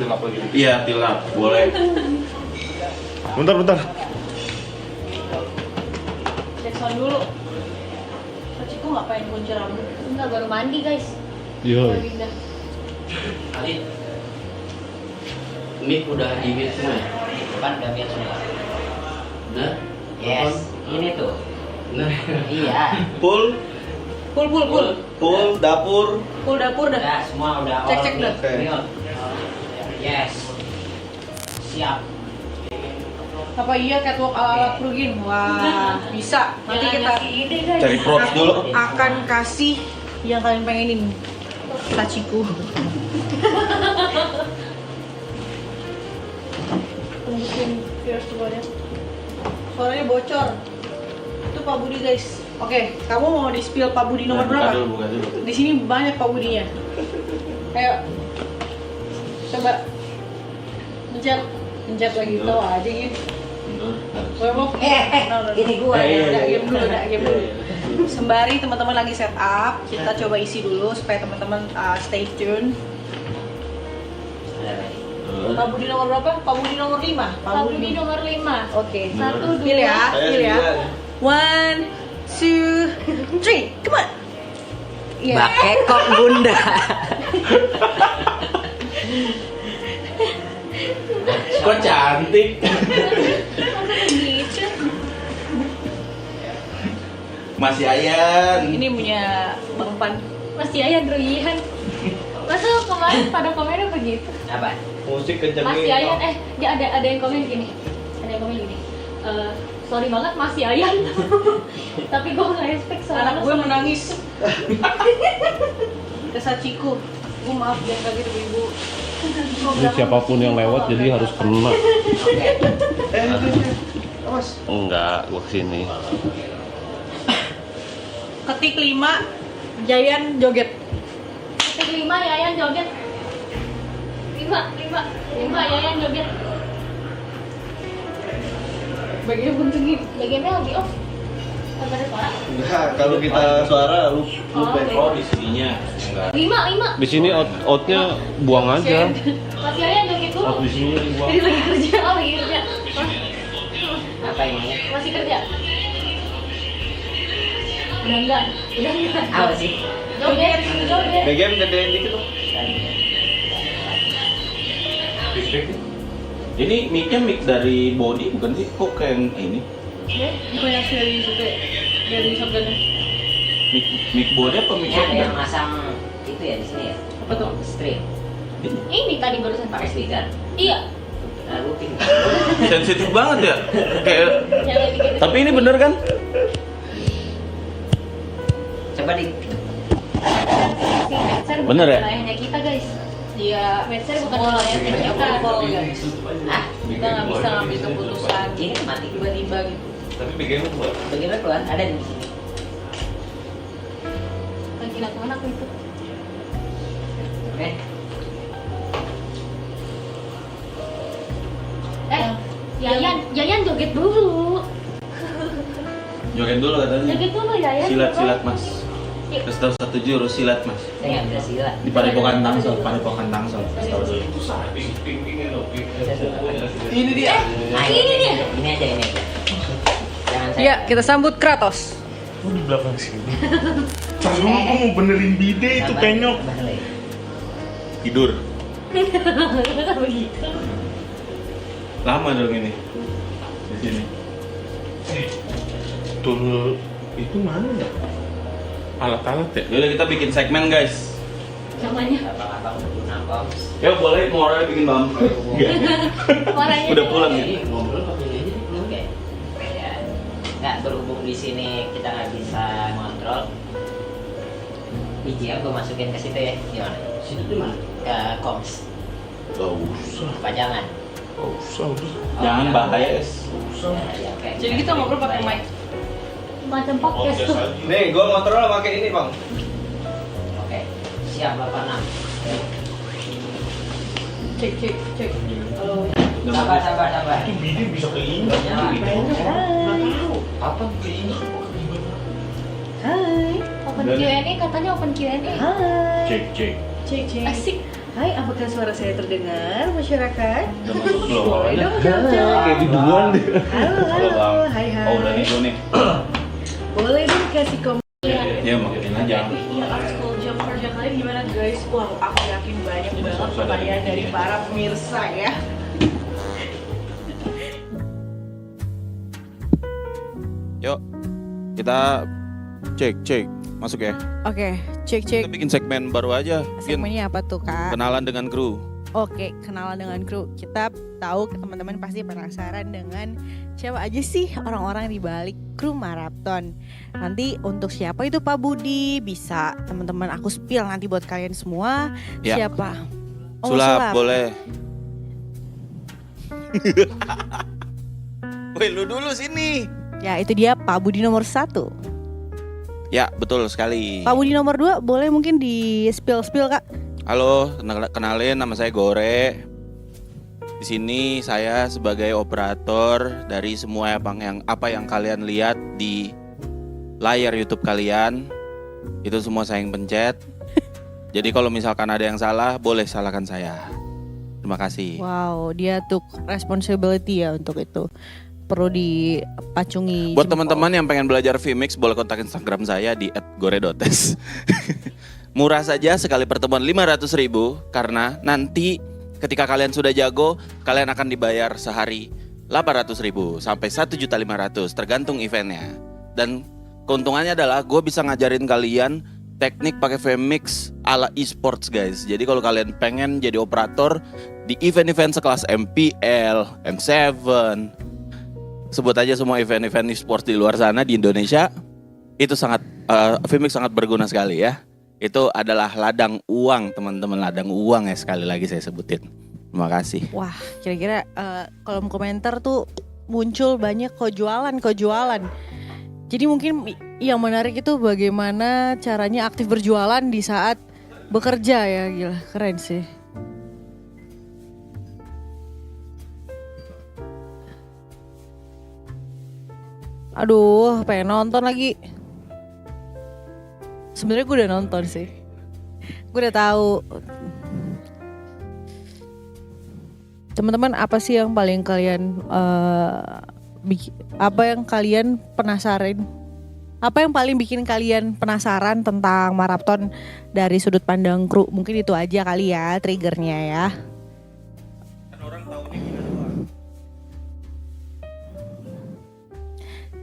tilap lagi. Iya, tilap, boleh. Bentar. Cek sound dulu. Paciku ngapain kunci rambut? Enggak, baru mandi guys. Yo. Baru pindah. Adit, mic udah di mute semua ya? Depan udah mute semua. Udah? Yes, ini tuh. Nah, Iya. Full, dapur. Full dapur dah. Udah semua udah Cek dah. Oke. Mute. Yes. Siap. Apa iya catwalk ala-ala Prugin? Wah, bisa. Nanti Jangan kita ngasih ide guys. Cari props dulu. akan kasih yang kalian pengenin. Tachiku. Tungguin viewers dulu ya. Suaranya bocor. Itu Pak Budi guys. Oke, kamu mau di-spill Pak Budi nomor berapa? Buka dulu. Di sini banyak Pak Budinya. Ayo. Coba. Pencet lagi tahu aja gitu. Ini gua Udah game dulu. Sembari teman-teman lagi setup, kita coba isi dulu supaya teman-teman stay tune. Pak Budi nomor berapa? Pak Budi nomor 5. Pak Budi nomor 5. Oke. 1, 2. Pilih ya. 1, 2, 3. Come on. Iya. Bakekok bunda. Kok cantik. Gitu. Masih Ayan. Ini punya Bang Pan. Masih Ayan Ruyihan. Masa kemarin pada komennya begitu? Apa? Musik kencengin. Masih Ayan, dia ada yang komen gini. Ada yang komen gini. Sorry banget masih Ayan. Tapi gue nggak expect soalnya. Anak gue menangis. Kesaciku. Gue maaf jangan kaget ibu. Jadi siapapun yang lewat jadi harus kena. Enggak, gua kesini. Ketik 5 Jayan joget. Ketik 5 Yayan joget. 5 Yayan joget. Bagian penting. Bagiannya lagi off. Agak ada suara. Enggak, kalau kita suara lu back. oke. Oh, di sininya. Enggak. 5 Di sini outnya buang aja. Masih Ayan joget dulu. Out di sini buang. Jadi lagi kerja, lagi kerja. Apa ini? Masih kerja. Udah enggak. Apa sih? Joget. BGM gedein dikit dong. Ini mic-nya mic dari body bukan sih? Kok kayak yang ini? Banyak dari situ ya. Dari shotgunnya. Mic body apa mic Ini ada yang shotgun? masang itu ya di sini ya. Apa tuh? Stream. Ini tadi barusan Pakai speaker. Iya. Lalu pin. Sensitif banget ya. Kayak Yang lebih gitu. tapi ini bener kan? Coba di. Si Medser Bener ya? wilayahnya kita guys. Iya. Medser bukan Semua wilayahnya lagi kita. call guys. Ah, Kita nggak bisa ngambil keputusan ini mati. tiba-tiba gitu. Tapi BGM buat. Bagaimana keluar? Ada di sini. Kan gila kemana aku itu? Oke. Yayan joget dulu. Joget dulu katanya. Joget dulu Yayan. Silat mas. Yuk. Kasih tahu satu jurus silat mas. Saya nggak bisa silat. Di Padepokan Tangsel. Kasih tahu dulu. Ini dia. Nah, Ini dia. Ini aja ini. Aja. Jangan saya. Iya, kita sambut Kratos. Oh, di belakang sini. Terus dulu gua mau benerin bide itu Sabar, penyok. sabar, Le. Tidur. Begitu. Lama dong ini. Di sini. Tuh itu mana ya? Alat-alat ya? Yaudah kita bikin segmen guys. Namanya. Abang-abang udah guna box. Ya boleh mau orangnya bikin bam. Warnanya. Udah pulang ya? Jadi ngobrol pakai ini aja. Oke. Ya. Nggak berhubung di sini kita nggak bisa ngontrol. Biji gue masukin ke situ ya. Gimana? Situ di mana? Ke koms. Gak usah. Apa jangan? Gak usah. Udah. Jangan bahaya guys. Ya, oke. Jadi kita ngobrol pakai mic. Macam podcast tuh. Nih gua ngontrol pakai ini bang. Oke. Siap 86. Cek. Halo. Sabar. Itu bide bisa keinget. Jangan. Apa ini? Hai. Open Q&A katanya open Q&A. Hai. Cek. Cek. Asik. Hai, apakah suara saya terdengar masyarakat? Udah masuk belum? Boleh dong jawab. Kayak biduan deh. Halo, Halo bang. hai hai. Oh udah nih nih. Boleh dong kasih komen. Ya makin aja. Iya, art school jam kerja kalian gimana guys? Wah, aku yakin banyak banget pertanyaan dari para pemirsa ya. Yuk, kita cek, masuk ya. Oke, cek. Kita bikin segmen baru aja, bikin Segmennya apa tuh kak? kenalan dengan kru. Oke, kenalan dengan kru. Kita tahu teman-teman pasti penasaran dengan siapa aja sih orang-orang di balik kru Marapton. Nanti untuk siapa itu Pak Budi, bisa teman-teman aku spill nanti buat kalian semua. Ya. Siapa? Oh, Sulap, boleh. Woi, lu dulu sini. Ya, itu dia Pak Budi nomor 1. Ya, betul sekali. Pak Budi nomor 2 boleh mungkin di spill kak. Halo, kenalin nama saya Gore. Di sini saya sebagai operator dari semua apa yang kalian lihat di layar YouTube kalian. Itu semua saya yang pencet. Jadi kalau misalkan ada yang salah, boleh salahkan saya. Terima kasih. Wow, dia took responsibility ya untuk itu. Perlu dipacungi. Buat jempol. teman-teman yang pengen belajar vMix, boleh kontak Instagram saya di @gore.tes. Murah saja, sekali pertemuan 500.000, karena nanti ketika kalian sudah jago, kalian akan dibayar sehari 800.000 sampai 1.500.000 tergantung eventnya. Dan keuntungannya adalah gue bisa ngajarin kalian teknik pakai vMix ala e-sports guys. Jadi kalau kalian pengen jadi operator di event-event sekelas MPL, M7, sebut aja semua event-event e-sports di luar sana di Indonesia, itu sangat vMix sangat berguna sekali ya. Itu adalah ladang uang teman-teman, ladang uang ya, sekali lagi saya sebutin. Terima kasih. Wah, kira-kira kolom komentar tuh muncul banyak kok jualan. Jadi mungkin yang menarik itu bagaimana caranya aktif berjualan di saat bekerja ya, gila keren sih. Aduh, pengen nonton lagi. Sebenarnya gue udah nonton sih. Gue udah tahu. Teman-teman, apa sih yang paling kalian apa yang kalian penasaran? Apa yang paling bikin kalian penasaran tentang Marapton dari sudut pandang kru? Mungkin itu aja kali ya triggernya ya.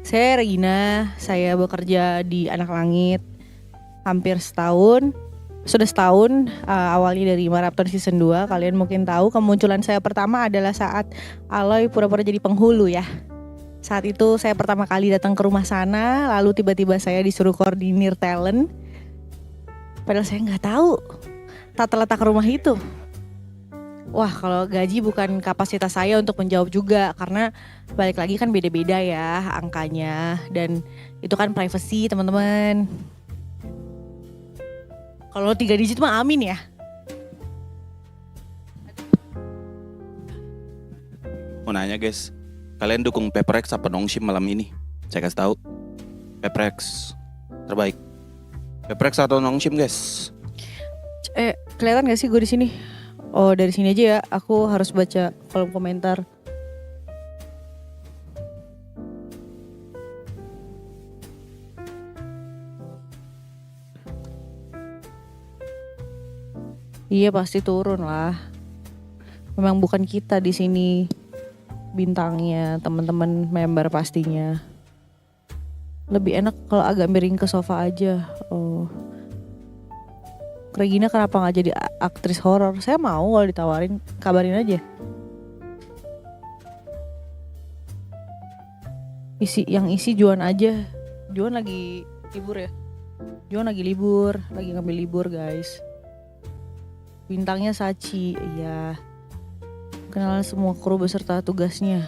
Saya Regina, saya bekerja di Anak Langit hampir setahun. Sudah setahun awalnya dari Marapton Season 2. Kalian mungkin tahu kemunculan saya pertama adalah saat Aloy pura-pura jadi penghulu ya. Saat itu saya pertama kali datang ke rumah sana, lalu tiba-tiba saya disuruh koordinir talent. Padahal saya nggak tahu tata letak rumah itu. Wah, kalau gaji bukan kapasitas saya untuk menjawab juga, karena balik lagi kan beda-beda ya angkanya, dan itu kan privacy teman-teman. Kalau 3 digit mah amin ya. Mau nanya guys, kalian dukung Peprex apa Nongshim malam ini? Saya kasih tahu, Peprex terbaik. Peprex atau Nongshim guys? Kelihatan gak sih gue di sini? Oh, dari sini aja ya. Aku harus baca kolom komentar. Iya, pasti turun lah. Memang bukan kita di sini bintangnya, teman-teman member pastinya. Lebih enak kalau agak miring ke sofa aja. Oh. Regina kenapa gak jadi aktris horor? Saya mau kalau ditawarin, kabarin aja. Isi Juan aja. Juan lagi libur ya? Juan lagi libur, lagi ngambil libur guys. Bintangnya Sachi, iya. Kenalan semua kru beserta tugasnya.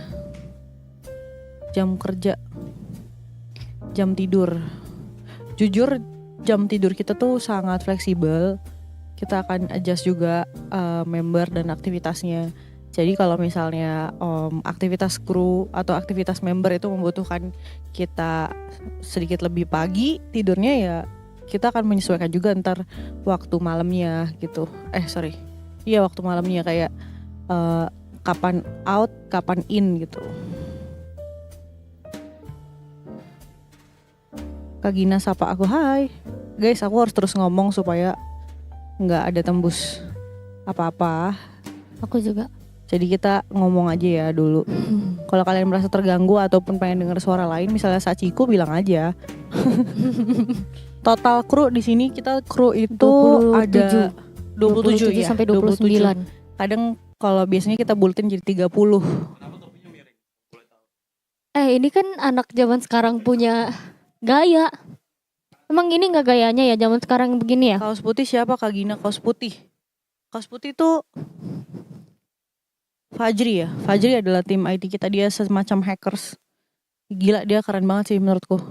Jam kerja, jam tidur. Jujur jam tidur kita tuh sangat fleksibel. Kita akan adjust juga member dan aktivitasnya. Jadi kalau misalnya aktivitas kru atau aktivitas member itu membutuhkan kita sedikit lebih pagi tidurnya, ya kita akan menyesuaikan juga ntar waktu malamnya gitu. Iya waktu malamnya kayak kapan out, kapan in gitu. Kak Gina sapa aku, hai. Guys, aku harus terus ngomong supaya nggak ada tembus apa-apa. Aku juga. Jadi kita ngomong aja ya dulu. Kalau kalian merasa terganggu ataupun pengen denger suara lain, misalnya Sachiku bilang aja. Total kru di sini kita kru itu ada 27 ya. Sampai 29. Kadang kalau biasanya kita buletin jadi 30. Ini kan anak zaman sekarang punya gaya. Emang ini nggak gayanya ya zaman sekarang begini ya? Kaos putih siapa Kak Gina? Kaos putih. Kaos putih tuh Fajri ya. Fajri adalah tim IT kita, dia semacam hackers. Gila, dia keren banget sih menurutku.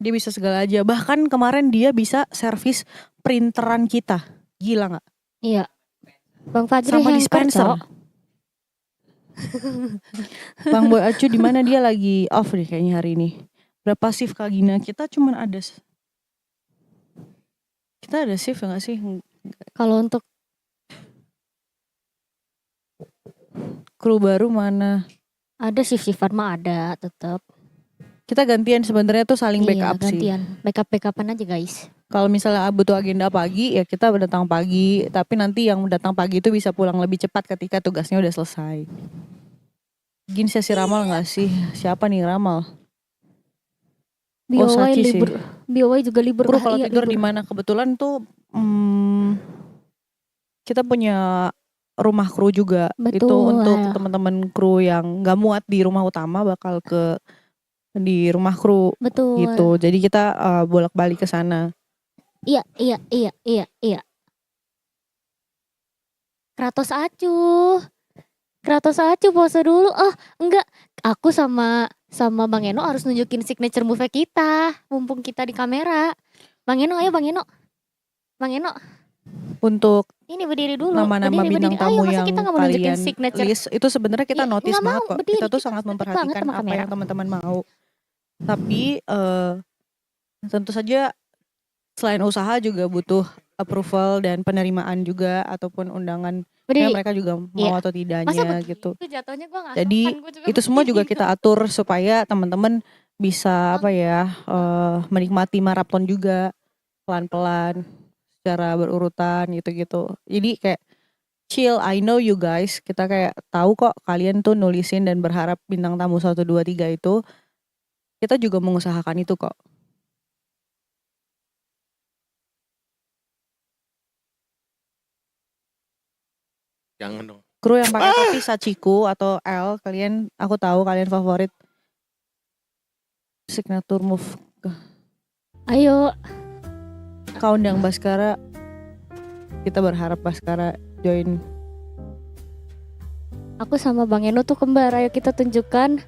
Dia bisa segala aja. Bahkan kemarin dia bisa servis printeran kita. Gila nggak? Iya. Bang Fajri Sama hacker, dispenser. Cok. Bang Boy Acu di mana dia lagi off nih kayaknya hari ini. Berapa shift Kak Gina? Kita cuman ada shift ya nggak sih? Kalau untuk Kru baru mana? ada shift-shiftan mah ada tetap. Kita gantian sebenarnya tuh saling backup sih. Gantian. Backup-backupan aja guys. Kalau misalnya butuh agenda pagi ya kita datang pagi. Tapi nanti yang datang pagi itu bisa pulang lebih cepat ketika tugasnya udah selesai. Gin sesi ramal gak sih? Siapa nih ramal? BOY Sachi sih. libur. BOY juga libur. Kru Ah, kalau iya, tidur libur. di mana? Kebetulan tuh kita punya rumah kru juga. Betul, Itu untuk ya. teman-teman kru yang gak muat di rumah utama bakal di rumah kru Betul. gitu. Jadi kita bolak-balik ke sana. Iya. Kratos Acu pose dulu. Oh, enggak. Aku sama Bang Eno harus nunjukin signature move kita. Mumpung kita di kamera. Bang Eno, ayo Bang Eno. Untuk Ini berdiri dulu. nama-nama bintang Ayo, tamu masa yang kita nggak mau nunjukin kalian signature? list itu sebenarnya kita Iya, notice nggak mau, banget kok. berdiri, Kita tuh kita sangat harus deket banget memperhatikan sama apa kamera. yang teman-teman mau. Tapi tentu saja selain usaha juga butuh approval dan penerimaan juga ataupun undangan. Ya, Berdiri. mereka juga mau Iya. atau Masa tidaknya begitu gitu. jatuhnya gue nggak Jadi sopan, gua juga itu semua juga berdiri. kita atur supaya teman-teman bisa menikmati maraton juga pelan-pelan secara berurutan gitu-gitu. Jadi kayak chill, I know you guys. Kita kayak tahu kok kalian tuh nulisin dan berharap bintang tamu 1, 2, 3 itu. Kita juga mengusahakan itu kok. Jangan dong. Kru yang pakai topi Sachiku atau L, aku tahu kalian favorit signature move. Ayo. Kau undang Baskara. Kita berharap Baskara join. Aku sama Bang Eno tuh kembar. Ayo kita tunjukkan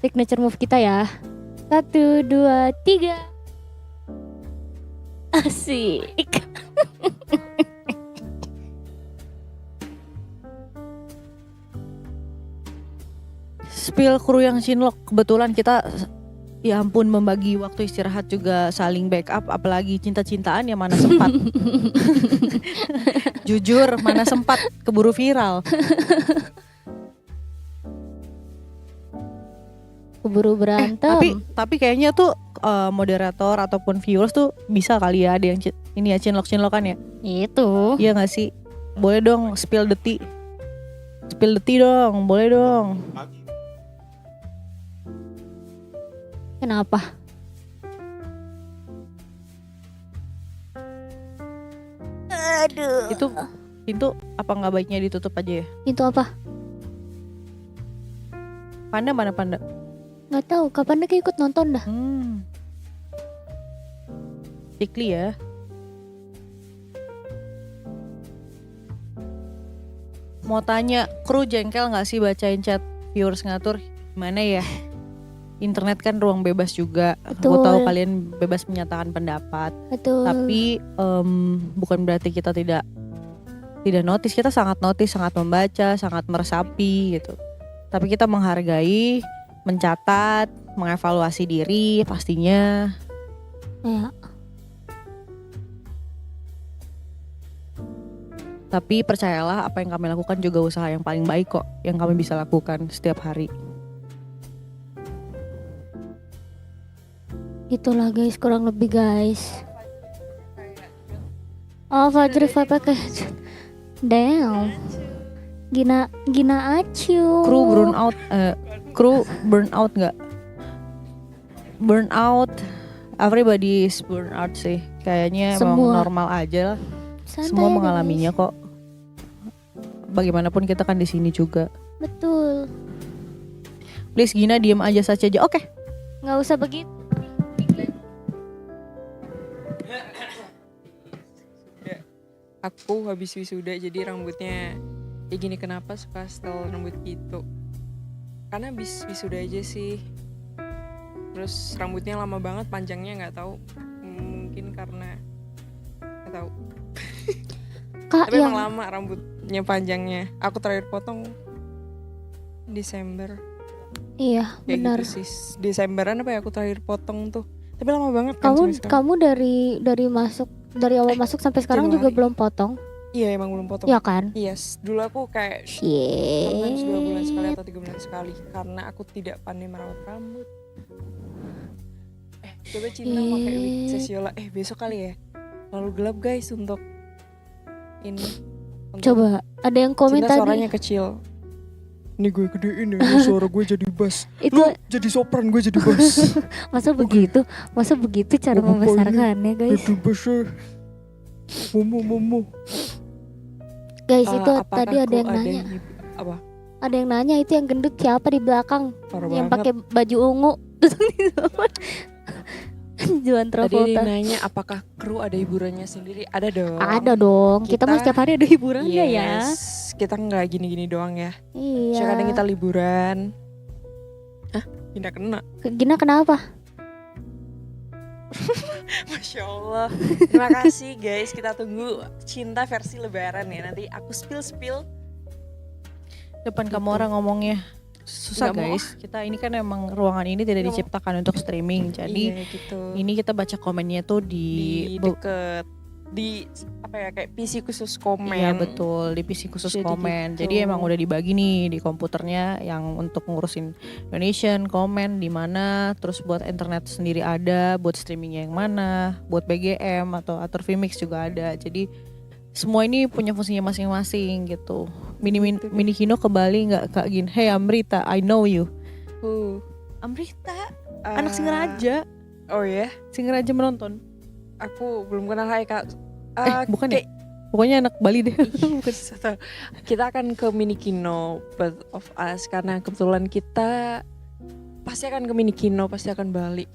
signature move kita ya. 1, 2, 3. Asik. Spill kru yang Shinlock. Kebetulan kita ya ampun membagi waktu istirahat juga saling backup. Apalagi cinta-cintaan ya mana sempat. Jujur mana sempat, keburu viral. Keburu berantem. Tapi kayaknya tuh moderator ataupun viewers tuh bisa kali ya ada yang ini ya Shinlock-Shinlockan ya. Itu. Iya gak sih? Boleh dong spill the tea. Spill the tea dong, boleh dong. Kenapa? Aduh. Itu pintu apa nggak baiknya ditutup aja ya? Itu apa? Panda mana Panda? Nggak tahu. Kapan dia ikut nonton dah? Cikli ya. Mau tanya, kru jengkel nggak sih bacain chat viewers ngatur? Gimana ya? Internet kan ruang bebas juga. Aku Betul. tahu kalian bebas menyatakan pendapat. Betul. Tapi bukan berarti kita tidak notice. Kita sangat notice, sangat membaca, sangat meresapi gitu. Tapi kita menghargai, mencatat, mengevaluasi diri pastinya. Ya. Tapi percayalah apa yang kami lakukan juga usaha yang paling baik kok, yang kami bisa lakukan setiap hari. Itulah guys, kurang lebih guys. Oh, Fajri pakai. Damn. Gina acu. Kru burn out nggak? Burn out. Everybody is burn out sih. Kayaknya emang Semua. normal aja lah. Santai Semua aja, mengalaminya guys. kok. Bagaimanapun kita kan di sini juga. Betul. Please Gina diem aja saja. Oke. Nggak usah begitu. Aku habis wisuda jadi rambutnya ya gini. Kenapa suka style rambut gitu? Karena habis wisuda aja sih. Terus rambutnya lama banget, panjangnya nggak tahu. Mungkin karena nggak tahu. Kak Tapi yang emang lama rambutnya panjangnya. Aku terakhir potong Desember. iya Kayak benar. gitu sih. Desemberan apa ya aku terakhir potong tuh. Tapi lama banget kan sampai sekarang. Kamu dari awal masuk sampai sekarang juga Januari. belum potong, Iya emang belum potong. ya kan? Yes, dulu aku kayak sometimes 2 bulan sekali Shit. atau 3 bulan sekali karena aku tidak pandai merawat rambut. Coba Cinta pakai wig Sesiola. Besok kali ya. Lalu gelap guys untuk ini. Untuk Coba ada yang komen Cinta tadi. suaranya kecil. Ini gue gedein ya, ini suara gue jadi bass. Itu Lu jadi sopran, gue jadi bass. masa begitu? Masa begitu cara Apa membesarkannya, guys? Jadi bass ya. Momo. Guys, itu Apakah tadi ada kru yang nanya. Apa? Ada yang nanya itu yang gendut siapa di belakang? Parah Yang banget. pakai baju ungu. Juan Tadi ada yang Travolta. nanya apakah kru ada hiburannya sendiri? Ada dong. Ada dong. Kita mah Kita- setiap hari ada hiburannya ya. Yes, kita nggak gini-gini doang ya. Iya. Kadang kita liburan. Tidak kena. Gina kenapa? Masya Allah. Terima kasih guys. Kita tunggu Cinta versi lebaran ya. Nanti aku spill. Depan kamu orang ngomongnya susah Nggak mau. guys. Kita ini kan emang ruangan ini tidak Nggak mau. diciptakan untuk streaming. Jadi Iya gitu. ini kita baca komennya tuh Di deket di apa ya kayak PC khusus komen. Iya betul, di PC khusus Jadi komen. gitu. Jadi emang udah dibagi nih di komputernya yang untuk ngurusin donation, komen di mana, terus buat internet sendiri ada, buat streamingnya yang mana, buat BGM atau atur Vmix juga ada. Jadi semua ini punya fungsinya masing-masing gitu. Mini Kino ke Bali nggak Kak Gin? Hey Amrita, I know you. Amrita, anak Singaraja. Oh ya, Singaraja menonton. aku belum kenal hai Kak. Bukan ya? Pokoknya anak Bali deh. Bukan. Kita akan ke Mini Kino, both of us, karena kebetulan kita pasti akan ke Mini Kino, pasti akan balik.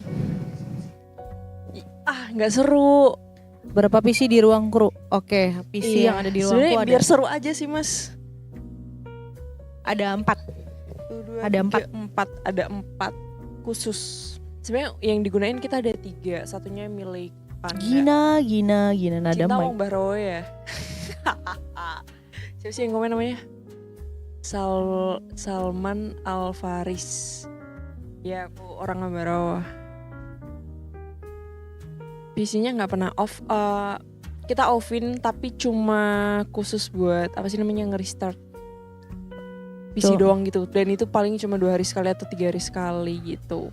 Nggak seru. Berapa PC di ruang kru? Oke, PC Iya. yang ada di ruangku Sebenarnya ada. biar seru aja sih mas. Ada 4. Ada 4. Ada 4 khusus. Sebenarnya yang digunain kita ada 3, satunya milik Panda. Gina nada Cinta mic. Wong Baro ya. Siapa sih yang komen namanya? Salman Alfaris. Ya aku orang Ambarawa. PC-nya nggak pernah off. Kita offin tapi cuma khusus buat apa sih namanya nge-restart PC Tuh. doang gitu. Dan itu paling cuma 2 hari sekali atau 3 hari sekali gitu.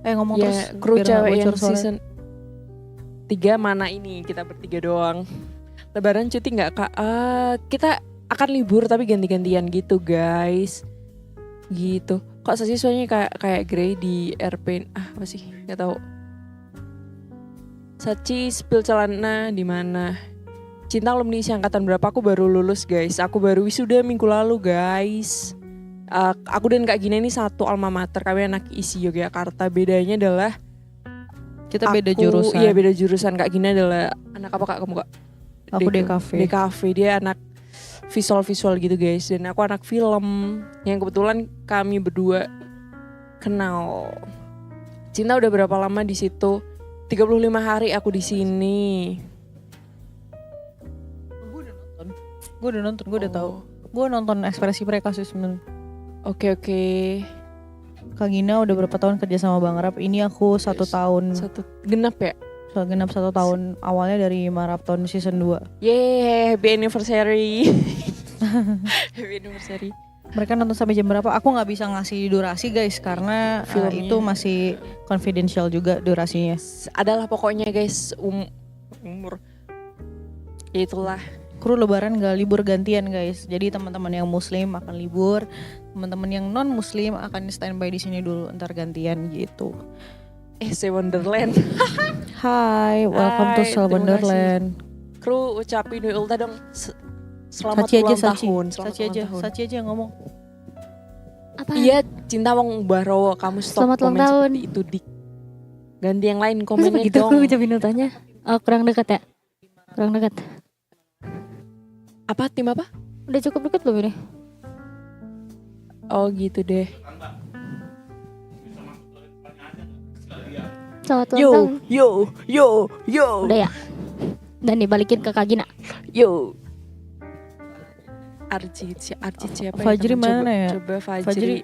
Ngomong Ya terus kru biar nggak cewek bocor yang suara. season 3 mana ini? Kita bertiga doang. Lebaran cuti nggak Kak? Kita akan libur tapi ganti-gantian gitu guys. Gitu. Kok siswanya kayak Grey di RP? Apa sih? Nggak tahu. Sachi spill celana di mana? Cinta alumni isi angkatan berapa? Aku baru lulus guys. Aku baru wisuda minggu lalu guys. Aku dan Kak Gina ini satu alma mater. Kami anak isi Yogyakarta. Bedanya adalah Kita beda jurusan. Iya beda jurusan. Kak Gina adalah anak apa Kak kamu Kak? Aku DKV. DKV. Dia anak visual gitu guys. Dan aku anak film. Yang kebetulan kami berdua kenal. Cinta udah berapa lama di situ? 35 hari aku di sini. Gue udah nonton, gue udah tahu. Oh. Gue nonton ekspresi mereka sih sebenarnya. Oke. Kak Gina udah berapa tahun kerja sama Bang Rap? Ini aku 1 tahun. Satu genap ya? Genap 1 tahun awalnya dari Marathon season 2. Yeay, happy anniversary. Happy anniversary. Mereka nonton sampai jam berapa? Aku nggak bisa ngasih durasi guys karena Filmnya. itu masih confidential juga durasinya. Adalah pokoknya guys umur. Ya itulah. Kru lebaran gak libur gantian guys. Jadi teman-teman yang muslim akan libur, teman-teman yang non muslim akan standby di sini dulu, ntar gantian gitu. Say Wonderland. Hai, welcome to Hai, Sel terima Wonderland. Kru ucapin Dwi Ulta dong. Selamat Saci aja, ulang Saci. tahun. Selamat Saci ulang aja, tahun. Saci aja yang ngomong. Apa? Iya, Cinta Wong Barowo, kamu stop Selamat ulang komen tahun. seperti itu dik. Ganti yang lain Masa komennya begitu dong. aku ucapin ultahnya? Oh, kurang dekat ya? Kurang dekat. Apa tim apa? Udah cukup dekat belum ini? Oh gitu deh. Selamat ulang tahun. Yo. Udah ya? Dan dibalikin ke Kak Gina. Yo. Arjit siapa Fajri teman? mana ya? Coba Fajri. Fajri,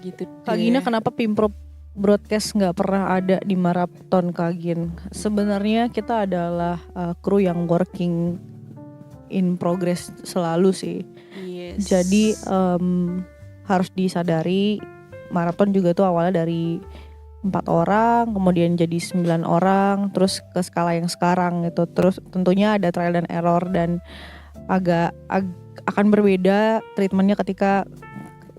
Gitu Kak deh. Gina kenapa Pimpro broadcast nggak pernah ada di Marathon Kak Gin? Sebenarnya kita adalah kru yang working in progress selalu sih. Yes. Jadi harus disadari Marathon juga tuh awalnya dari 4 orang, kemudian jadi 9 orang, terus ke skala yang sekarang gitu. Terus tentunya ada trial dan error dan akan berbeda treatmentnya ketika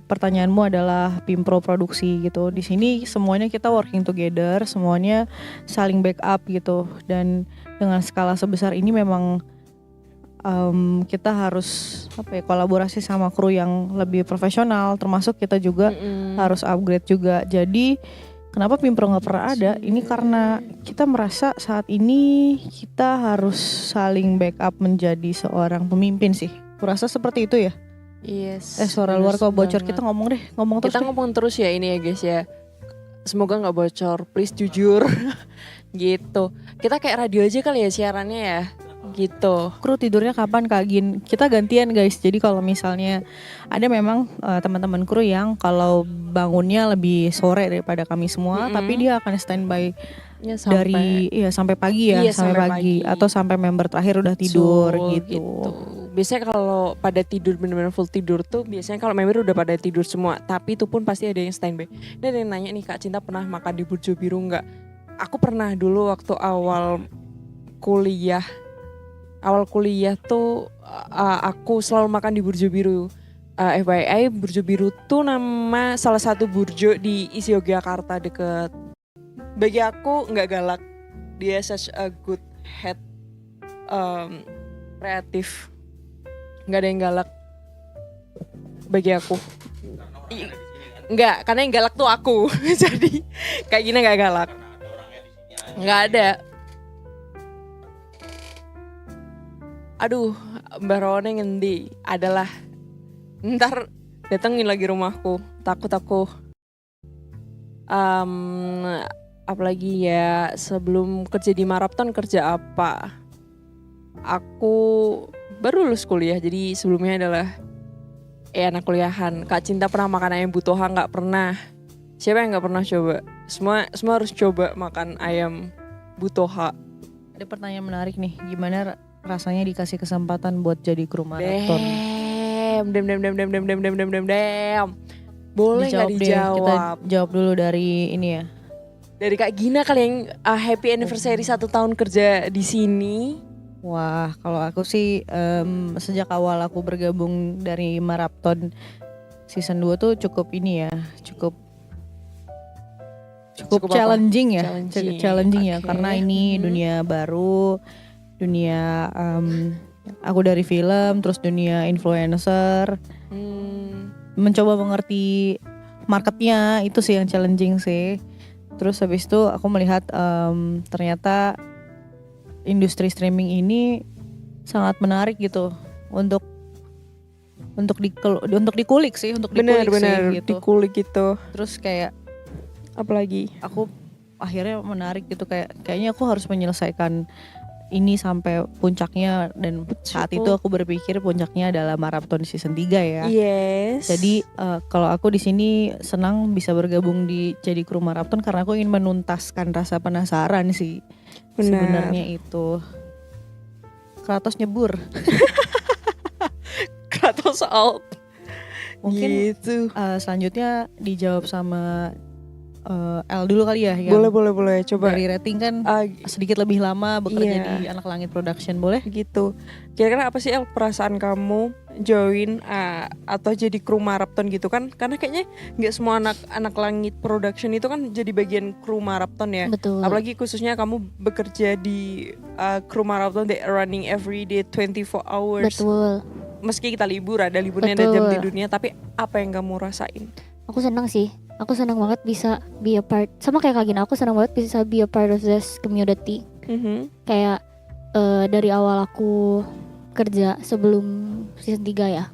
pertanyaanmu adalah Pimpro produksi gitu. Di sini semuanya kita working together, semuanya saling backup gitu. Dan dengan skala sebesar ini memang kita harus kolaborasi sama kru yang lebih profesional. Termasuk kita juga harus upgrade juga. Jadi kenapa Pimpro nggak pernah ada? Ini karena kita merasa saat ini kita harus saling backup menjadi seorang pemimpin sih. Kurasa seperti itu ya. Yes. Suara luar kok bocor. banget. Kita ngomong terus Kita deh. ngomong terus ya ini ya guys ya. Semoga nggak bocor, please jujur. Gitu. Kita kayak radio aja kali ya siarannya ya. Gitu. Kru tidurnya kapan Kak Gin? Kita gantian guys. Jadi kalau misalnya ada memang teman-teman kru yang kalau bangunnya lebih sore daripada kami semua, tapi dia akan standby Ya, sampai pagi ya, Iya, sampai sampai pagi pagi. atau sampai member terakhir udah tidur Betul, gitu. Biasanya kalau pada tidur benar-benar full tidur tuh biasanya kalau member udah pada tidur semua, tapi itu pun pasti ada yang standby. Dan ada yang nanya nih Kak Cinta pernah makan di Burjo Biru nggak? Aku pernah dulu waktu awal kuliah tuh aku selalu makan di Burjo Biru. FYI Burjo Biru tuh nama salah satu burjo di isi Yogyakarta deket. Bagi aku nggak galak, dia such a good head, kreatif, nggak ada yang galak bagi aku. Nggak, karena yang galak tuh aku. Jadi kayak gini nggak galak, nggak ada. Aduh, Mbak Rone ngendi? Adalah ntar datengin lagi rumahku, takut aku. Apalagi ya sebelum kerja di Marathon kerja apa? Aku baru lulus kuliah, jadi sebelumnya adalah anak kuliahan. Kak Cinta pernah makan ayam butoha nggak? Pernah. Siapa yang nggak pernah coba? Semua harus coba makan ayam butoha. Ada pertanyaan menarik nih, gimana rasanya dikasih kesempatan buat jadi kru Marathon? Dem. Boleh nggak Dijawab deh, dijawab? kita jawab dulu dari ini ya. Dari Kak Gina kali yang happy anniversary 1 tahun kerja di sini. Wah, kalau aku sih sejak awal aku bergabung dari Marathon season 2 tuh cukup ini ya, cukup Cukup apa? challenging ya, Challenging, ya, oke. karena ini dunia baru, dunia aku dari film, terus dunia influencer, mencoba mengerti marketnya itu sih yang challenging sih. Terus habis itu aku melihat ternyata industri streaming ini sangat menarik gitu untuk dikulik sih, Bener sih gitu. dikulik gitu. Terus kayak Apalagi? aku akhirnya menarik gitu, kayaknya aku harus menyelesaikan ini sampai puncaknya, dan saat itu aku berpikir puncaknya adalah maraton season 3 ya. Yes. Jadi kalau aku di sini senang bisa bergabung di jadi kru maraton karena aku ingin menuntaskan rasa penasaran sih. Benar. Sebenarnya itu. Kratos nyebur. Kratos out. Mungkin gitu. selanjutnya dijawab sama L dulu kali ya, yang Boleh. Coba. dari rating kan Ah, sedikit lebih lama bekerja Iya. di Anak Langit Production, boleh? gitu. Kira-kira apa sih El perasaan kamu join atau jadi kru maraton gitu kan? Karena kayaknya nggak semua anak langit production itu kan jadi bagian kru maraton ya. Betul. Apalagi khususnya kamu bekerja di kru maraton that running every day 24 hours. Betul. Meski kita libur, ada liburnya, ada Betul. jam tidurnya, tapi apa yang kamu rasain? Aku senang sih. Aku senang banget bisa be a part. Sama kayak Kak Gina, aku senang banget bisa be a part of this community. Kayak dari awal aku kerja sebelum season 3 ya.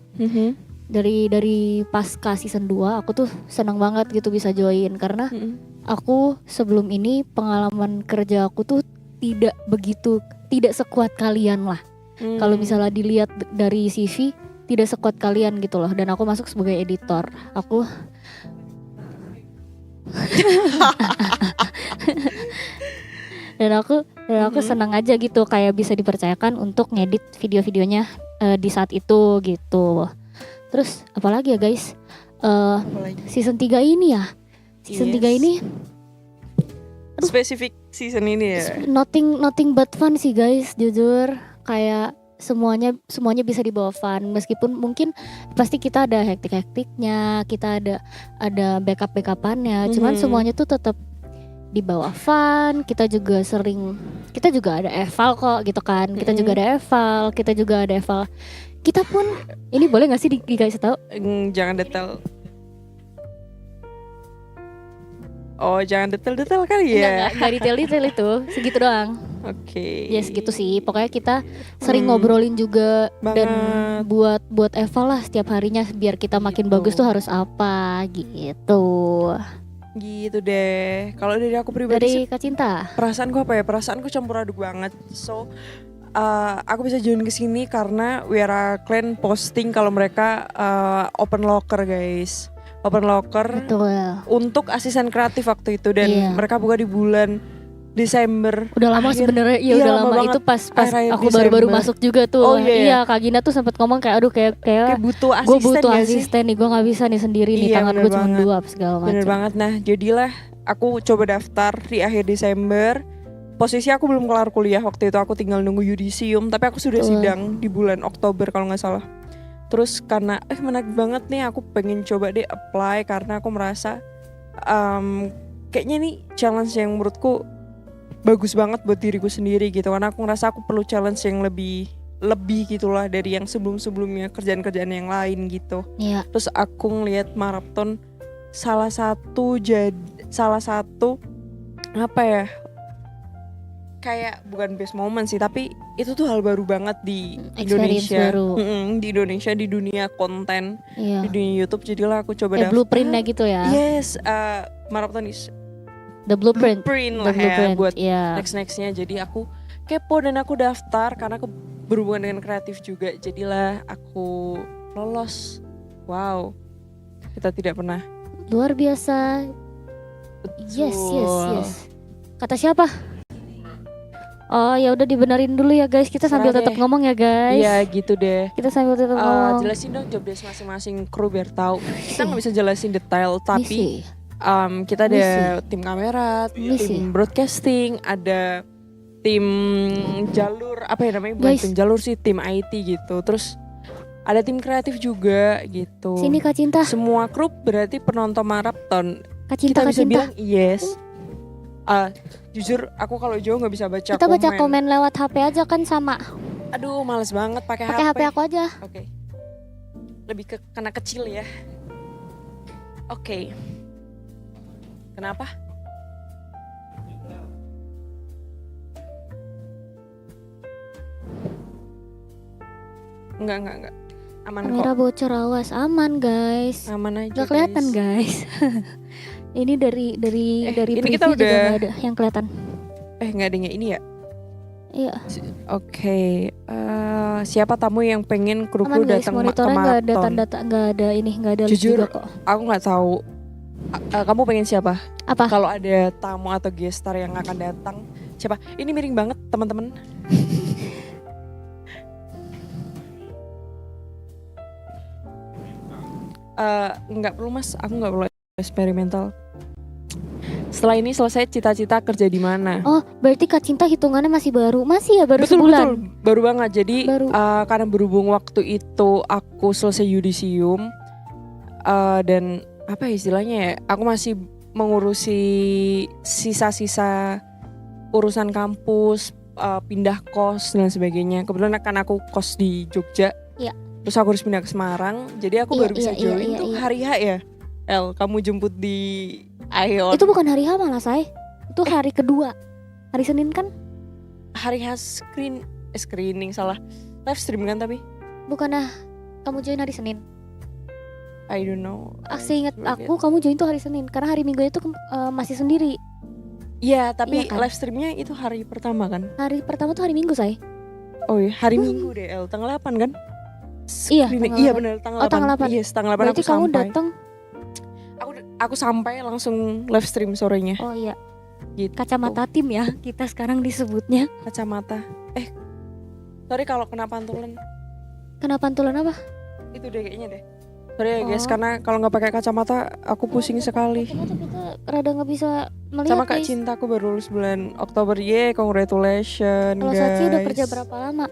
Dari pasca season 2 aku tuh senang banget gitu bisa join karena aku sebelum ini pengalaman kerja aku tuh tidak sekuat kalian lah. Kalau misalnya dilihat dari CV tidak sekuat kalian gitu loh, dan aku masuk sebagai editor. Dan aku senang aja gitu kayak bisa dipercayakan untuk ngedit video-videonya di saat itu gitu. Terus apalagi ya guys, season 3 ini ya. Season 3 ini Spesifik season ini ya. nothing but fun sih guys, jujur. Kayak semuanya bisa dibawa fun, meskipun mungkin pasti kita ada hektik-hektiknya, kita ada backup-backupannya, cuman semuanya tuh tetap dibawa fun. Kita juga ada eval kok gitu kan. Kita juga ada eval. Kita pun ini boleh nggak sih dikasih tahu? Jangan detail. Oh, jangan detail-detail kali ya. Nggak detail itu, segitu doang. Oke. Ya segitu sih. Pokoknya kita sering ngobrolin juga dan buat eval lah setiap harinya biar kita makin bagus tuh harus apa gitu. Gitu deh. Kalau dari aku pribadi Dari sih, Kak Cinta. perasaanku apa ya? Perasaanku campur aduk banget. So, aku bisa join ke sini karena Wira Clan posting kalau mereka open locker, guys. Open locker Betul. untuk asisten kreatif waktu itu, dan Iya. mereka buka di bulan Desember. Udah lama sebenarnya, iya, udah lama lama banget. itu pas Akhir-akhir aku baru-baru Desember. masuk juga tuh. Oh, iya, Iya, Kak Gina tuh sempat ngomong kayak aduh kayak Kayak butuh gue asisten butuh gak sih? asisten nih, gue nggak bisa nih sendiri nih, Iya, tangan bener gue cuma banget. 2 apa segala Bener macam. banget. Nah, jadilah aku coba daftar di akhir Desember. Posisi aku belum kelar kuliah waktu itu, aku tinggal nunggu yudisium, tapi aku sudah Betul. sidang di bulan Oktober kalau nggak salah. Terus karena menarik banget nih, aku pengen coba deh apply karena aku merasa kayaknya nih challenge yang menurutku bagus banget buat diriku sendiri gitu. Karena aku ngerasa aku perlu challenge yang lebih gitulah dari yang sebelum-sebelumnya, kerjaan-kerjaan yang lain gitu. Iya. Terus aku ngeliat maraton salah satu apa ya, kayak bukan best moment sih, tapi itu tuh hal baru banget di Experience Indonesia. baru. Di Indonesia, di dunia konten, Iya. di dunia YouTube. Jadilah aku coba Kayak blueprintnya gitu ya. Yes, maraton is The blueprint. lah ya buat Iya. nextnya. Jadi aku kepo dan aku daftar karena aku berhubungan dengan kreatif juga. Jadilah aku lolos. Wow, kita tidak pernah. Luar biasa. Yes. Kata siapa? Oh ya udah dibenerin dulu ya guys. Kita sambil Serah tetap deh. ngomong ya guys. Iya gitu deh. Kita sambil tetap ngomong. Jelasin dong job desk masing-masing kru biar tahu. Kita nggak bisa jelasin detail, tapi Misi. kita ada tim kamera, Misi. tim broadcasting, ada tim jalur, apa ya namanya, bukan Guys. tim jalur sih, tim IT gitu. Terus ada tim kreatif juga gitu. Sini Kak Cinta. Semua kru berarti penonton maraton. Kak Cinta, Kita Kak bisa Cinta. bilang yes. Jujur aku kalau jauh nggak bisa baca Kita baca komen lewat HP aja kan sama. Aduh males banget pakai Pakai HP aku aja. Oke. Lebih ke karena kecil ya. Oke. Kenapa? Enggak. Aman Kamera kok. bocor, awas, aman guys. Aman aja. Gak kelihatan guys. Ini dari ini preview kita juga udah- gak ada yang kelihatan. Enggak adanya ini ya. Iya. Oke, siapa tamu yang pengen kru-kru Aman guys, datang ke monitornya nggak ada maraton? tanda, nggak ada ini, nggak ada list Jujur, juga kok. aku nggak tahu. Kamu pengen siapa? Apa? Kalau ada tamu atau gestar yang akan datang, siapa? Ini miring banget teman-teman. Nggak perlu mas, aku nggak perlu eksperimental. Setelah ini selesai cita-cita kerja di mana? Oh, berarti Kak Cinta hitungannya masih baru. Masih ya, baru Betul, sebulan. baru banget. Jadi Baru. karena berhubung waktu itu aku selesai yudisium dan apa ya istilahnya ya, aku masih mengurusi sisa-sisa urusan kampus, pindah kos dan sebagainya. Kebetulan kan aku kos di Jogja. Iya. Terus aku harus pindah ke Semarang. Jadi aku Iya, baru bisa iya, join iya, tuh iya. hari H ya. El, kamu jemput di Aeon. Itu bukan hari H malah saya. Itu hari kedua. Hari Senin kan? Hari H screening salah. Live stream kan tapi Bukannya kamu join hari Senin? I don't know. Seingat aku kamu join tuh hari Senin. Karena hari Minggu itu masih sendiri. Iya, tapi Iya kan? live streamnya itu hari pertama kan? Hari pertama tuh hari Minggu saya. Oh iya, hari Minggu deh, El. Tanggal 8 kan? Iya, Screening. tanggal Iya 8. benar, tanggal 8. Oh, tanggal 8. Yes, tanggal 8 Berarti aku kamu sampai. datang. Aku sampai langsung live stream sorenya. Oh iya, Gitu. kacamata tim ya kita sekarang disebutnya. Kacamata. Sorry kalau kena pantulan. Kenapa pantulan apa? Itu deh kayaknya deh. Sorry ya guys, Oh. karena kalau nggak pakai kacamata aku pusing sekali. Kacamata kita rada nggak bisa melihat. Sama Kak guys. Cinta aku baru lulus bulan Oktober. Congratulations Kalau guys. Sachi udah kerja berapa lama?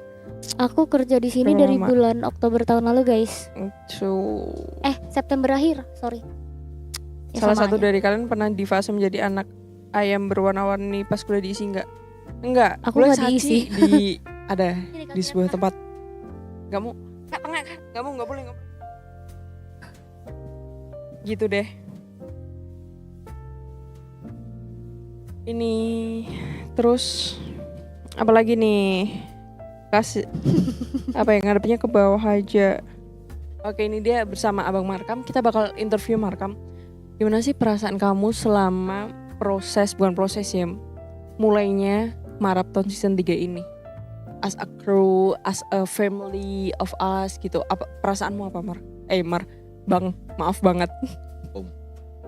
Aku kerja di sini Berapa dari lama? bulan Oktober tahun lalu guys. So, September akhir, sorry. Ya, salah sama satu aja. dari kalian pernah di fase menjadi anak ayam berwarna-warni pas kuliah diisi nggak? Enggak, Aku kuliah nggak diisi. Sachi di ada Ini di kasihan, sebuah Kak. tempat. Nggak mau, Kak, tengah Kak, nggak boleh. Gitu deh. Ini terus apalagi nih? Kasih apa yang ngadepnya ke bawah aja. Oke, ini dia bersama Abang Markam. Kita bakal interview Markam. Gimana sih perasaan kamu selama bukan proses ya, mulainya maraton season 3 ini? As a crew, as a family of us gitu. Apa perasaanmu apa, Bang, maaf banget.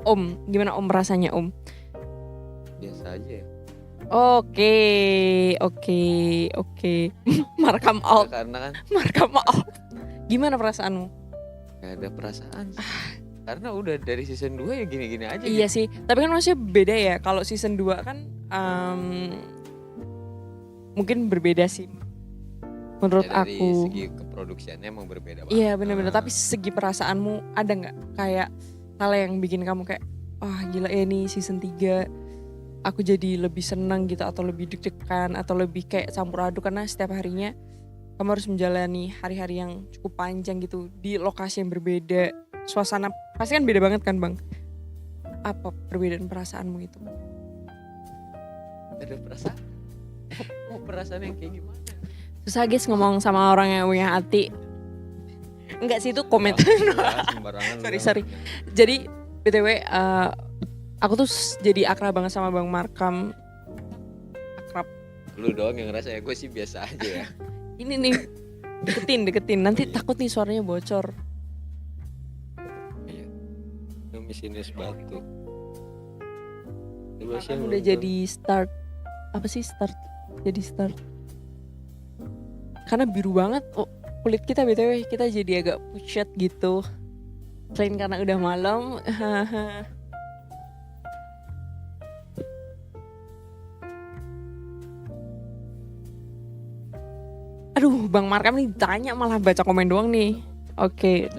Om, gimana Om rasanya Om? Biasa aja ya. Oke. Markam out. Karena kan Markam out. Gimana perasaanmu? gak ada perasaan sih. Karena udah dari season 2 ya gini-gini aja. Iya sih, tapi kan maksudnya beda ya. Kalau season 2 kan mungkin berbeda sih. Menurut Ya, dari aku. segi keproduksiannya emang berbeda banget. Iya benar-benar. Tapi segi perasaanmu ada nggak kayak hal yang bikin kamu kayak wah gila ya nih season 3 aku jadi lebih senang gitu atau lebih deg-degan atau lebih kayak campur aduk karena setiap harinya kamu harus menjalani hari-hari yang cukup panjang gitu di lokasi yang berbeda, suasana pasti kan beda banget kan Bang? Apa perbedaan perasaanmu itu? Ada perasaan. Mau perasaan yang kayak gimana? Susah guys ngomong sama orang yang punya hati. Enggak sih itu komen. Sembarangan. Sorry. Jadi BTW aku tuh jadi akrab banget sama Bang Markam. Akrab. Lu doang yang ngerasa ya, gue sih biasa aja ya. Ini nih deketin. Nanti takut nih suaranya bocor. Iya. Numis batu. Markam udah jadi start. Apa sih start? Jadi start. Karena biru banget kulit kita BTW, kita jadi agak pucat gitu. Selain karena udah malam. Aduh, Bang Markam nih ditanya malah baca komen doang nih. Oke.